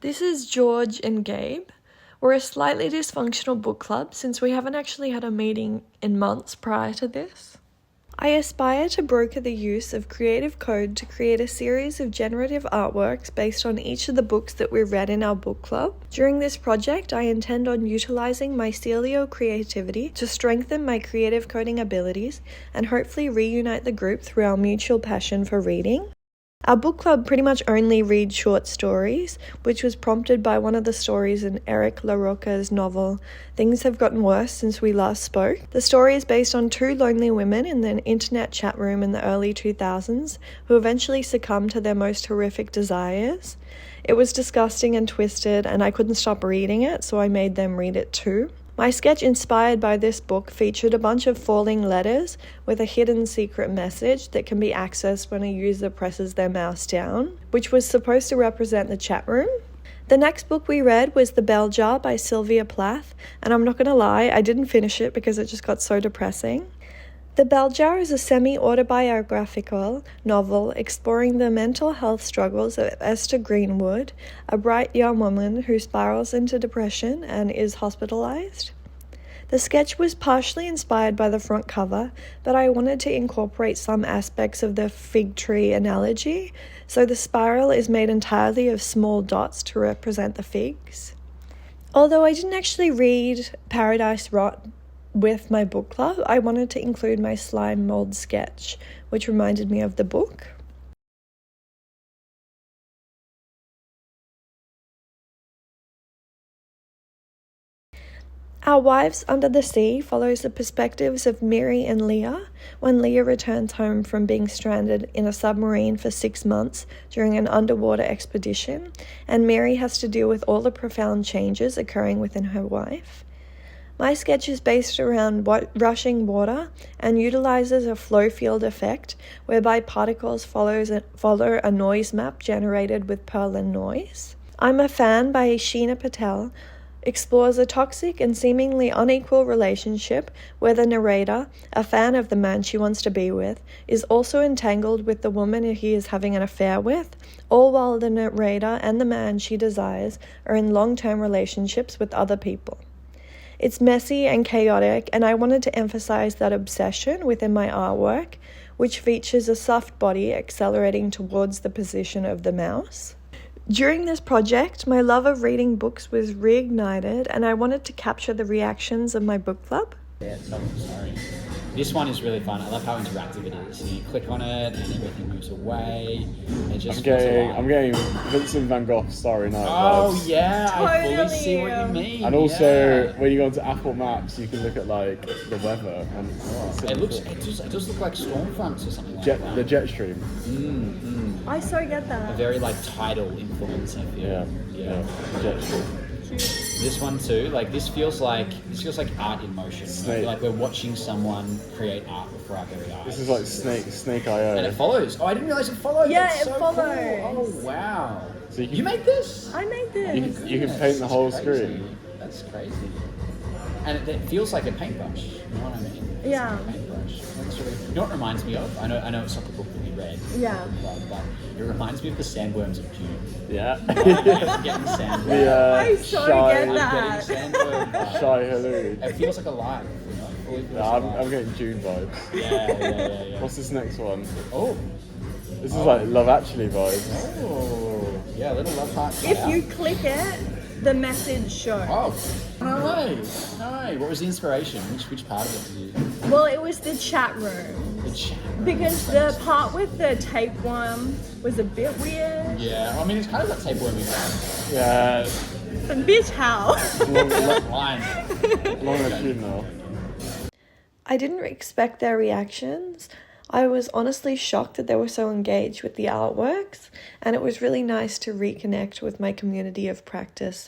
This is George and Gabe. We're a slightly dysfunctional book club since we haven't actually had a meeting in months prior to this. I aspire to broker the use of creative code to create a series of generative artworks based on each of the books that we've read in our book club. During this project, I intend on utilizing my Celio creativity to strengthen my creative coding abilities and hopefully reunite the group through our mutual passion for reading. Our book club pretty much only reads short stories, which was prompted by one of the stories in Eric LaRocca's novel, Things Have Gotten Worse Since We Last Spoke. The story is based on two lonely women in an internet chat room in the early 2000s who eventually succumbed to their most horrific desires. It was disgusting and twisted, and I couldn't stop reading it, so I made them read it too. My sketch inspired by this book featured a bunch of falling letters with a hidden secret message that can be accessed when a user presses their mouse down, which was supposed to represent the chat room. The next book we read was The Bell Jar by Sylvia Plath, and I'm not going to lie, I didn't finish it because it just got so depressing. The Bell Jar is a semi-autobiographical novel exploring the mental health struggles of Esther Greenwood, a bright young woman who spirals into depression and is hospitalized. The sketch was partially inspired by the front cover, but I wanted to incorporate some aspects of the fig tree analogy, so the spiral is made entirely of small dots to represent the figs. Although I didn't actually read Paradise Rot with my book club, I wanted to include my slime mold sketch, which reminded me of the book. Our Wives Under the Sea follows the perspectives of Miri and Leah when Leah returns home from being stranded in a submarine for 6 months during an underwater expedition, and Miri has to deal with all the profound changes occurring within her wife. My sketch is based around rushing water and utilizes a flow field effect whereby particles follow a noise map generated with Perlin noise. I'm a Fan by Sheena Patel explores a toxic and seemingly unequal relationship where the narrator, a fan of the man she wants to be with, is also entangled with the woman he is having an affair with, all while the narrator and the man she desires are in long-term relationships with other people. It's messy and chaotic, and I wanted to emphasize that obsession within my artwork, which features a soft body accelerating towards the position of the mouse. During this project, my love of reading books was reignited, and I wanted to capture the reactions of my book club. Yeah, sorry. This one is really fun. I love how interactive it is. You click on it and everything moves away. It just I'm getting Vincent van Gogh's Starry Night. Oh yeah, Totally. I fully see what you mean. And also, when you go onto Apple Maps, you can look at like the weather. And it does look like storm fronts or something like that. The jet stream. I so get A that. very like tidal influence, I feel. Yeah. Jet stream. This one too, like this feels like art in motion. Snake. Like we're watching someone create art before our very eyes. This is like Snake IO. And it follows. Oh, I didn't realize it followed. Yeah, That's it so follows. Cool. Oh wow. So You made this? I made this. You can paint the whole That's crazy. screen. That's crazy. And it feels like a paintbrush. You know what I mean? It's Yeah. like a paintbrush. That's really, you know what it reminds me of? I know it's not the book that we read. Yeah. But it reminds me of the sandworms of June. Yeah. Getting sandworms. I so shy, get that. Getting sandworm. Shy Halud. It feels like alive, you know? It fully feels I'm alive. getting June vibes. Yeah. What's this next one? Oh. This is like Love Actually vibes. Oh. Yeah, a little love heart. If you click it, the message shows. Oh. No way. What was the inspiration? Which part of it did you? Well, it was the chat room. The chat room. Because the part with the tapeworm was a bit weird. Yeah, I mean, it's kind of got tapewormy vibes. Yeah. But bitch, how? Line. Long enough now. I didn't expect their reactions. I was honestly shocked that they were so engaged with the artworks, and it was really nice to reconnect with my community of practice